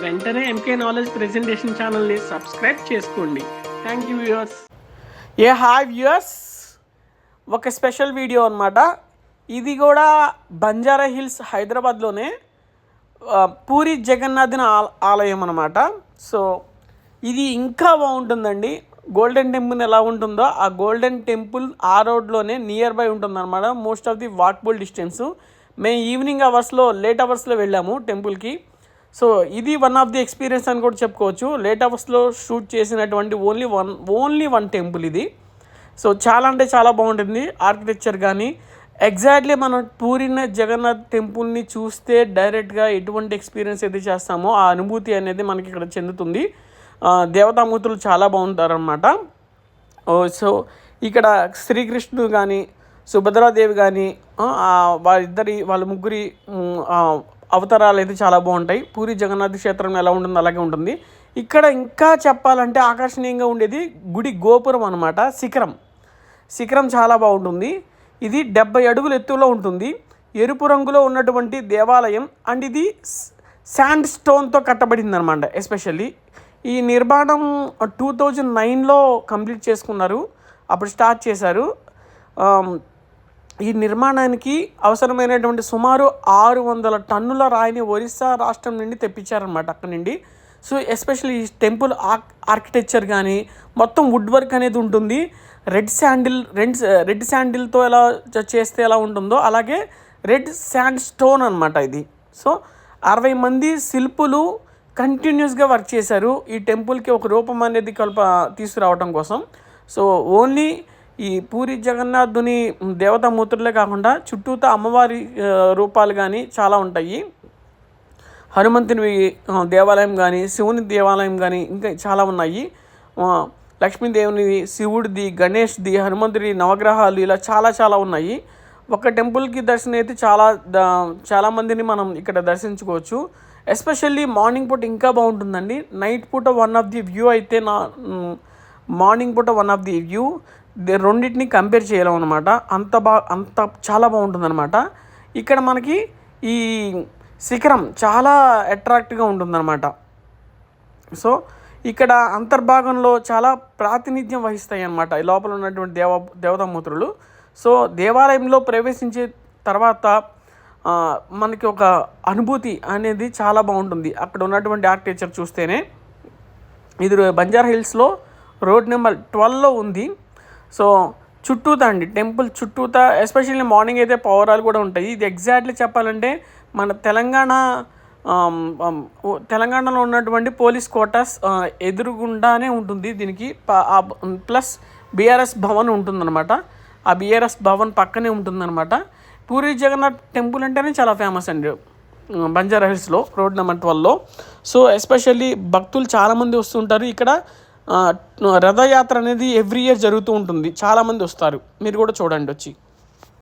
వెంటనే MK knowledge presentation ఛానల్ని subscribe చేసుకోండి. Thank you viewers. Hi viewers, ఒక స్పెషల్ వీడియో అనమాట. ఇది కూడా బంజారా హిల్స్ హైదరాబాద్లోనే పూరి జగన్నాథుని ఆలయం అనమాట. సో ఇది ఇంకా బాగుంటుందండి. గోల్డెన్ టెంపుల్ ఎలా ఉంటుందో ఆ గోల్డెన్ టెంపుల్ ఆ రోడ్లోనే నియర్ బై ఉంటుందన్నమాట. Most of the walkable distance. మేము ఈవినింగ్ అవర్స్లో లేట్ అవర్స్లో వెళ్ళాము టెంపుల్కి. సో ఇది వన్ ఆఫ్ ది ఎక్స్పీరియన్స్ అని కూడా చెప్పుకోవచ్చు. లేట్ అవర్స్లో షూట్ చేసినటువంటి ఓన్లీ వన్ టెంపుల్ ఇది. సో చాలా అంటే చాలా బాగుంటుంది ఆర్కిటెక్చర్ కానీ. ఎగ్జాక్ట్లీ మనం పూరి జగన్నాథ్ టెంపుల్ని చూస్తే డైరెక్ట్గా ఎటువంటి ఎక్స్పీరియన్స్ అయితే చేస్తామో ఆ అనుభూతి అనేది మనకి ఇక్కడ చెందుతుంది. దేవతామూర్తులు చాలా బాగుంటారనమాట. సో ఇక్కడ శ్రీకృష్ణుడు కానీ సుభద్రాదేవి కానీ వాళ్ళ ముగ్గురి అవతారాలు అయితే చాలా బాగుంటాయి. పూరి జగన్నాథ్ క్షేత్రం ఎలా ఉంటుందో అలాగే ఉంటుంది. ఇక్కడ ఇంకా చెప్పాలంటే ఆకర్షణీయంగా ఉండేది గుడి గోపురం అనమాట. శిఖరం చాలా బాగుంటుంది. ఇది 70 అడుగుల ఎత్తులో ఉంటుంది. ఎరుపు రంగులో ఉన్నటువంటి దేవాలయం అండ్ ఇది శాండ్ స్టోన్తో కట్టబడింది అనమాట. ఎస్పెషల్లీ ఈ నిర్మాణం 2009లో కంప్లీట్ చేసుకున్నారు. అప్పుడు స్టార్ట్ చేశారు. ఈ నిర్మాణానికి అవసరమైనటువంటి సుమారు 600 టన్నుల రాయిని ఒరిస్సా రాష్ట్రం నుండి తెప్పించారనమాట అక్కడి నుండి. సో ఎస్పెషల్లీ ఈ టెంపుల్ ఆర్కిటెక్చర్ కానీ మొత్తం వుడ్ వర్క్ అనేది ఉంటుంది. రెడ్ శాండిల్తో ఎలా చేస్తే ఎలా ఉంటుందో అలాగే రెడ్ శాండ్ స్టోన్ అనమాట ఇది. సో 60 మంది శిల్పులు కంటిన్యూస్గా వర్క్ చేశారు ఈ టెంపుల్కి ఒక రూపం అనేది తీసుకురావడం కోసం. సో ఓన్లీ ఈ పూరి జగన్నాథుని దేవతామూర్తులే కాకుండా చుట్టూతా అమ్మవారి రూపాలు కానీ చాలా ఉంటాయి. హనుమంతుని దేవాలయం కానీ శివుని దేవాలయం కానీ ఇంకా చాలా ఉన్నాయి. లక్ష్మీదేవుని, శివుడిది, గణేష్ది, హనుమంతుడి నవగ్రహాలు ఇలా చాలా ఉన్నాయి. ఒక టెంపుల్కి దర్శనం అయితే చాలామందిని మనం ఇక్కడ దర్శించుకోవచ్చు. ఎస్పెషల్లీ మార్నింగ్ పూట ఇంకా బాగుంటుందండి. నైట్ పూట వన్ ఆఫ్ ది వ్యూ అయితే మార్నింగ్ పూట వన్ ఆఫ్ ది వ్యూ రెండింటిని కంపేర్ చేయలేం అనమాట. అంత చాలా బాగుంటుందన్నమాట. ఇక్కడ మనకి ఈ శిఖరం చాలా అట్రాక్ట్గా ఉంటుందన్నమాట. సో ఇక్కడ అంతర్భాగంలో చాలా ప్రాతినిధ్యం వహిస్తాయి అన్నమాట ఈ లోపల ఉన్నటువంటి దేవతామూర్తులు. సో దేవాలయంలో ప్రవేశించే తర్వాత మనకి ఒక అనుభూతి అనేది చాలా బాగుంటుంది అక్కడ ఉన్నటువంటి ఆర్కిటెక్చర్ చూస్తేనే. ఇది బంజారా హిల్స్లో రోడ్ నెంబర్ 12లో ఉంది. సో చుట్టూతా అండి టెంపుల్ చుట్టూతా ఎస్పెషల్లీ మార్నింగ్ అయితే పౌరాలు కూడా ఉంటాయి. ఇది ఎగ్జాక్ట్లీ చెప్పాలంటే మన తెలంగాణలో ఉన్నటువంటి పోలీస్ క్వార్టర్స్ ఎదురుగుండానే ఉంటుంది. దీనికి ప్లస్ బీఆర్ఎస్ భవన్ ఉంటుందన్నమాట. ఆ బీఆర్ఎస్ భవన్ పక్కనే ఉంటుందన్నమాట. పూరి జగన్నాథ్ టెంపుల్ అంటేనే చాలా ఫేమస్ అండి బంజారా హిల్స్లో రోడ్ నెంబర్ 12లో. సో ఎస్పెషల్లీ భక్తులు చాలామంది వస్తుంటారు. ఇక్కడ రథయాత్ర అనేది ఎవ్రీ ఇయర్ జరుగుతూ ఉంటుంది. చాలామంది వస్తారు. మీరు కూడా చూడండి వచ్చి.